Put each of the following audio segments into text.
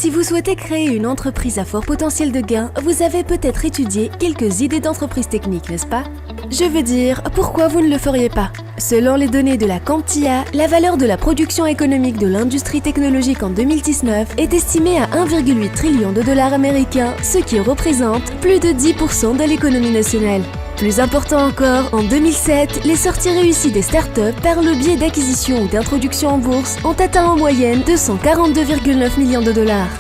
Si vous souhaitez créer une entreprise à fort potentiel de gain, vous avez peut-être étudié quelques idées d'entreprise technique, n'est-ce pas? Je veux dire, pourquoi vous ne le feriez pas? Selon les données de la Comptia, la valeur de la production économique de l'industrie technologique en 2019 est estimée à 1,8 trillion de dollars américains, ce qui représente plus de 10% de l'économie nationale. Plus important encore, en 2007, les sorties réussies des startups par le biais d'acquisition ou d'introduction en bourse ont atteint en moyenne 242,9 millions de dollars.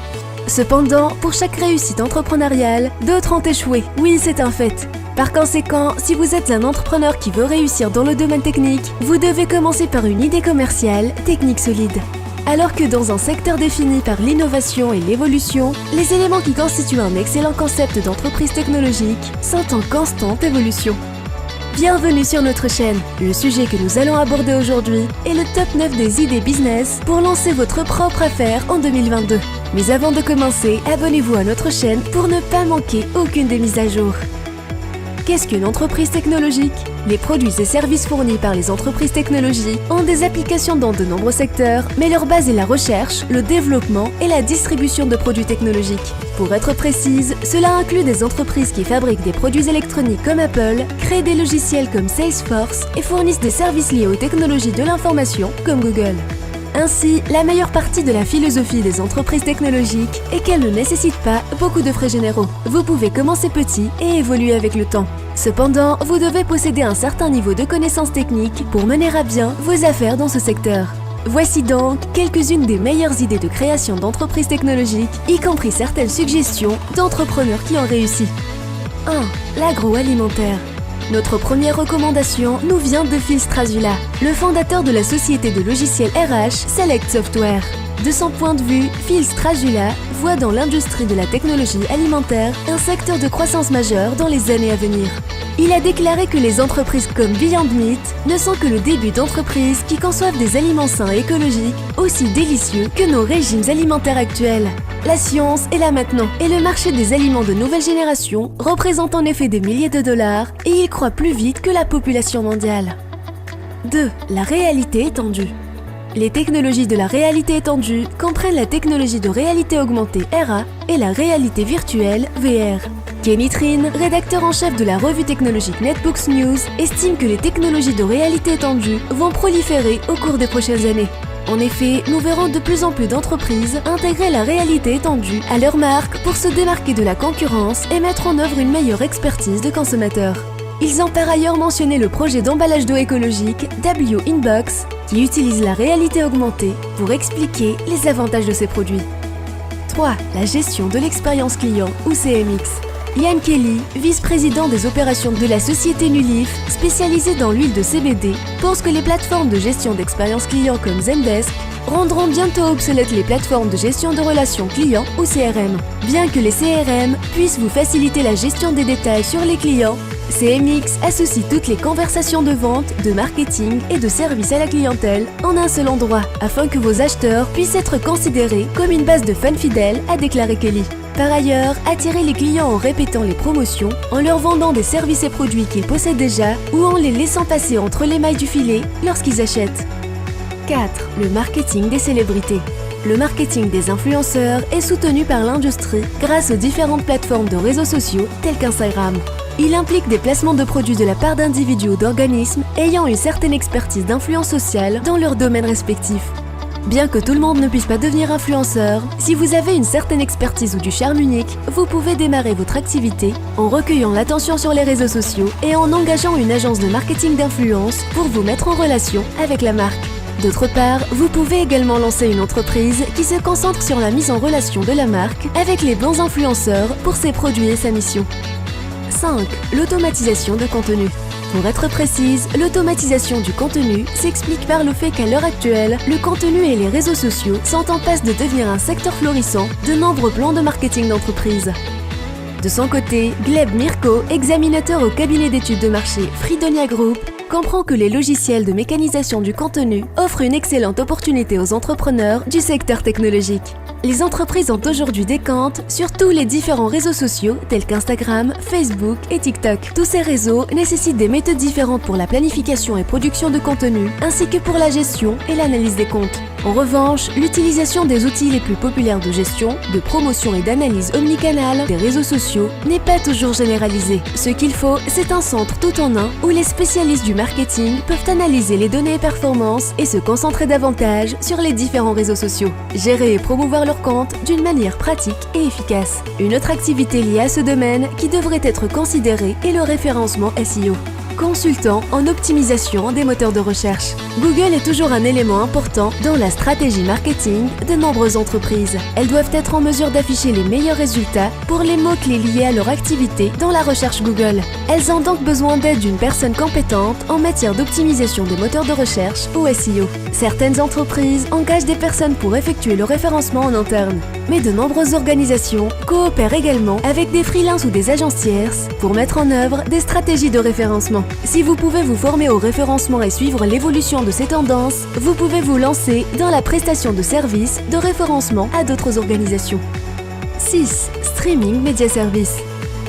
Cependant, pour chaque réussite entrepreneuriale, d'autres ont échoué. Oui, c'est un fait. Par conséquent, si vous êtes un entrepreneur qui veut réussir dans le domaine technique, vous devez commencer par une idée commerciale, technique solide. Alors que dans un secteur défini par l'innovation et l'évolution, les éléments qui constituent un excellent concept d'entreprise technologique sont en constante évolution. Bienvenue sur notre chaîne. Le sujet que nous allons aborder aujourd'hui est le top 9 des idées business pour lancer votre propre affaire en 2022. Mais avant de commencer, abonnez-vous à notre chaîne pour ne pas manquer aucune des mises à jour. Qu'est-ce qu'une entreprise technologique? Les produits et services fournis par les entreprises technologiques ont des applications dans de nombreux secteurs, mais leur base est la recherche, le développement et la distribution de produits technologiques. Pour être précise, cela inclut des entreprises qui fabriquent des produits électroniques comme Apple, créent des logiciels comme Salesforce et fournissent des services liés aux technologies de l'information comme Google. Ainsi, la meilleure partie de la philosophie des entreprises technologiques est qu'elles ne nécessitent pas beaucoup de frais généraux. Vous pouvez commencer petit et évoluer avec le temps. Cependant, vous devez posséder un certain niveau de connaissances techniques pour mener à bien vos affaires dans ce secteur. Voici donc quelques-unes des meilleures idées de création d'entreprises technologiques, y compris certaines suggestions d'entrepreneurs qui ont réussi. 1. L'agroalimentaire. Notre première recommandation nous vient de Phil Strazula, le fondateur de la société de logiciels RH Select Software. De son point de vue, Phil Strazula voit dans l'industrie de la technologie alimentaire un secteur de croissance majeure dans les années à venir. Il a déclaré que les entreprises comme Beyond Meat ne sont que le début d'entreprises qui conçoivent des aliments sains et écologiques aussi délicieux que nos régimes alimentaires actuels. La science est là maintenant, et le marché des aliments de nouvelle génération représente en effet des milliers de dollars et il croît plus vite que la population mondiale. 2. La réalité étendue. Les technologies de la réalité étendue comprennent la technologie de réalité augmentée RA et la réalité virtuelle VR. Kenny Trine, rédacteur en chef de la revue technologique Netbooks News, estime que les technologies de réalité étendue vont proliférer au cours des prochaines années. En effet, nous verrons de plus en plus d'entreprises intégrer la réalité étendue à leur marque pour se démarquer de la concurrence et mettre en œuvre une meilleure expertise de consommateurs. Ils ont par ailleurs mentionné le projet d'emballage d'eau écologique W-Inbox qui utilise la réalité augmentée pour expliquer les avantages de ces produits. 3. La gestion de l'expérience client ou CMX. Ian Kelly, vice-président des opérations de la société Nulif, spécialisée dans l'huile de CBD, pense que les plateformes de gestion d'expérience client comme Zendesk rendront bientôt obsolètes les plateformes de gestion de relations clients ou CRM. Bien que les CRM puissent vous faciliter la gestion des détails sur les clients, CMX associe toutes les conversations de vente, de marketing et de service à la clientèle en un seul endroit, afin que vos acheteurs puissent être considérés comme une base de fans fidèles, a déclaré Kelly. Par ailleurs, attirez les clients en répétant les promotions, en leur vendant des services et produits qu'ils possèdent déjà ou en les laissant passer entre les mailles du filet lorsqu'ils achètent. 4. Le marketing des célébrités. Le marketing des influenceurs est soutenu par l'industrie grâce aux différentes plateformes de réseaux sociaux telles qu'Instagram. Il implique des placements de produits de la part d'individus ou d'organismes ayant une certaine expertise d'influence sociale dans leur domaine respectif. Bien que tout le monde ne puisse pas devenir influenceur, si vous avez une certaine expertise ou du charme unique, vous pouvez démarrer votre activité en recueillant l'attention sur les réseaux sociaux et en engageant une agence de marketing d'influence pour vous mettre en relation avec la marque. D'autre part, vous pouvez également lancer une entreprise qui se concentre sur la mise en relation de la marque avec les bons influenceurs pour ses produits et sa mission. 5. L'automatisation de contenu. Pour être précise, l'automatisation du contenu s'explique par le fait qu'à l'heure actuelle, le contenu et les réseaux sociaux sont en passe de devenir un secteur florissant de nombreux plans de marketing d'entreprise. De son côté, Gleb Mirko, examinateur au cabinet d'études de marché Fridonia Group, comprend que les logiciels de mécanisation du contenu offrent une excellente opportunité aux entrepreneurs du secteur technologique. Les entreprises ont aujourd'hui des comptes sur tous les différents réseaux sociaux tels qu'Instagram, Facebook et TikTok. Tous ces réseaux nécessitent des méthodes différentes pour la planification et production de contenu, ainsi que pour la gestion et l'analyse des comptes. En revanche, l'utilisation des outils les plus populaires de gestion, de promotion et d'analyse omnicanal des réseaux sociaux n'est pas toujours généralisée. Ce qu'il faut, c'est un centre tout en un où les spécialistes du marketing peuvent analyser les données et performances et se concentrer davantage sur les différents réseaux sociaux, gérer et promouvoir leur compte d'une manière pratique et efficace. Une autre activité liée à ce domaine qui devrait être considérée est le référencement SEO. Consultant en optimisation des moteurs de recherche. Google est toujours un élément important dans la stratégie marketing de nombreuses entreprises. Elles doivent être en mesure d'afficher les meilleurs résultats pour les mots-clés liés à leur activité dans la recherche Google. Elles ont donc besoin d'aide d'une personne compétente en matière d'optimisation des moteurs de recherche ou SEO. Certaines entreprises engagent des personnes pour effectuer le référencement en interne. Mais de nombreuses organisations coopèrent également avec des freelances ou des agences tierces pour mettre en œuvre des stratégies de référencement. Si vous pouvez vous former au référencement et suivre l'évolution de ces tendances, vous pouvez vous lancer dans la prestation de services de référencement à d'autres organisations. 6. Streaming Media Service.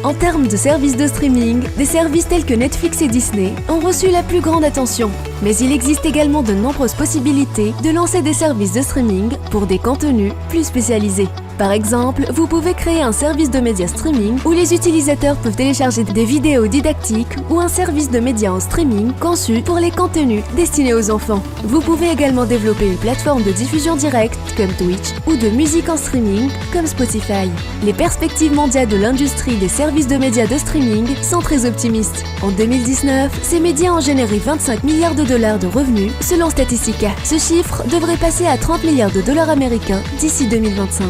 En termes de services de streaming, des services tels que Netflix et Disney ont reçu la plus grande attention. Mais il existe également de nombreuses possibilités de lancer des services de streaming pour des contenus plus spécialisés. Par exemple, vous pouvez créer un service de médias streaming où les utilisateurs peuvent télécharger des vidéos didactiques ou un service de médias en streaming conçu pour les contenus destinés aux enfants. Vous pouvez également développer une plateforme de diffusion directe comme Twitch ou de musique en streaming comme Spotify. Les perspectives mondiales de l'industrie des services de médias de streaming sont très optimistes. En 2019, ces médias ont généré 25 milliards de dollars de revenus selon Statistica. Ce chiffre devrait passer à 30 milliards de dollars américains d'ici 2025.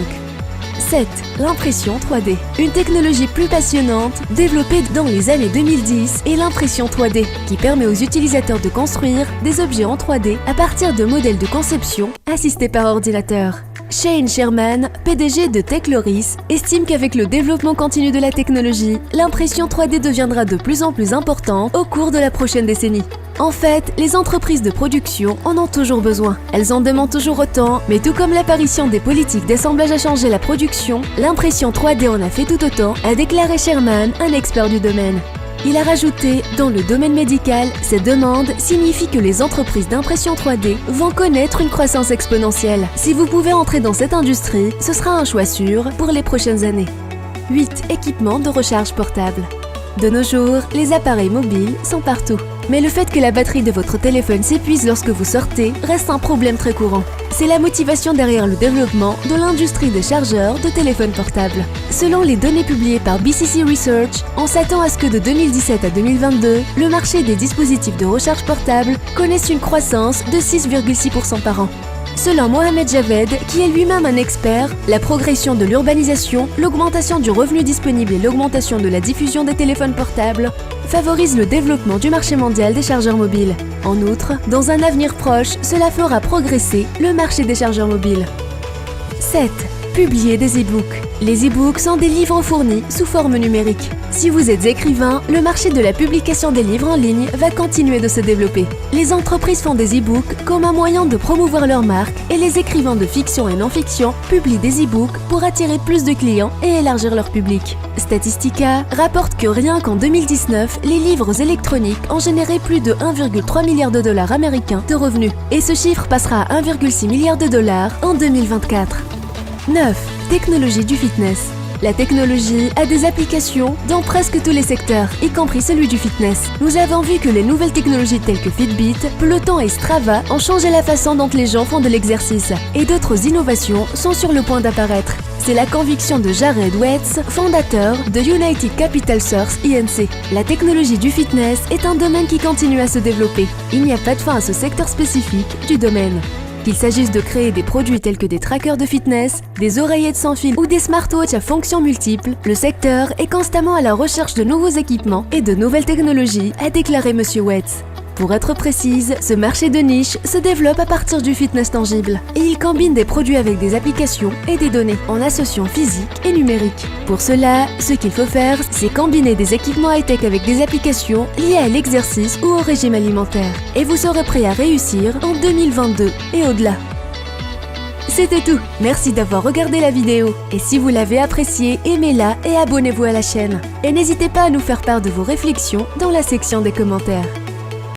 7. L'impression 3D. Une technologie plus passionnante, développée dans les années 2010, est l'impression 3D, qui permet aux utilisateurs de construire des objets en 3D à partir de modèles de conception assistés par ordinateur. Shane Sherman, PDG de Techloris, estime qu'avec le développement continu de la technologie, l'impression 3D deviendra de plus en plus importante au cours de la prochaine décennie. En fait, les entreprises de production en ont toujours besoin. Elles en demandent toujours autant, mais tout comme l'apparition des politiques d'assemblage a changé la production, l'impression 3D en a fait tout autant, a déclaré Sherman, un expert du domaine. Il a rajouté, dans le domaine médical, cette demande signifie que les entreprises d'impression 3D vont connaître une croissance exponentielle. Si vous pouvez entrer dans cette industrie, ce sera un choix sûr pour les prochaines années. 8. Équipements de recharge portable. De nos jours, les appareils mobiles sont partout. Mais le fait que la batterie de votre téléphone s'épuise lorsque vous sortez reste un problème très courant. C'est la motivation derrière le développement de l'industrie des chargeurs de téléphones portables. Selon les données publiées par BCC Research, on s'attend à ce que de 2017 à 2022, le marché des dispositifs de recharge portable connaisse une croissance de 6,6% par an. Selon Mohamed Javed, qui est lui-même un expert, la progression de l'urbanisation, l'augmentation du revenu disponible et l'augmentation de la diffusion des téléphones portables favorisent le développement du marché mondial des chargeurs mobiles. En outre, dans un avenir proche, cela fera progresser le marché des chargeurs mobiles. 7. Publier des e-books. Les e-books sont des livres fournis sous forme numérique. Si vous êtes écrivain, le marché de la publication des livres en ligne va continuer de se développer. Les entreprises font des e-books comme un moyen de promouvoir leur marque et les écrivains de fiction et non-fiction publient des e-books pour attirer plus de clients et élargir leur public. Statistica rapporte que rien qu'en 2019, les livres électroniques ont généré plus de 1,3 milliard de dollars américains de revenus. Et ce chiffre passera à 1,6 milliard de dollars en 2024. 9. Technologie du fitness. La technologie a des applications dans presque tous les secteurs, y compris celui du fitness. Nous avons vu que les nouvelles technologies telles que Fitbit, Peloton et Strava ont changé la façon dont les gens font de l'exercice. Et d'autres innovations sont sur le point d'apparaître. C'est la conviction de Jared Wetz, fondateur de United Capital Source INC. La technologie du fitness est un domaine qui continue à se développer. Il n'y a pas de fin à ce secteur spécifique du domaine. Qu'il s'agisse de créer des produits tels que des trackers de fitness, des oreillettes sans fil ou des smartwatches à fonctions multiples, le secteur est constamment à la recherche de nouveaux équipements et de nouvelles technologies, a déclaré M. Wetz. Pour être précise, ce marché de niche se développe à partir du fitness tangible et il combine des produits avec des applications et des données en associant physique et numérique. Pour cela, ce qu'il faut faire, c'est combiner des équipements high-tech avec des applications liées à l'exercice ou au régime alimentaire. Et vous serez prêt à réussir en 2022 et au-delà. C'était tout, merci d'avoir regardé la vidéo. Et si vous l'avez appréciée, aimez-la et abonnez-vous à la chaîne. Et n'hésitez pas à nous faire part de vos réflexions dans la section des commentaires.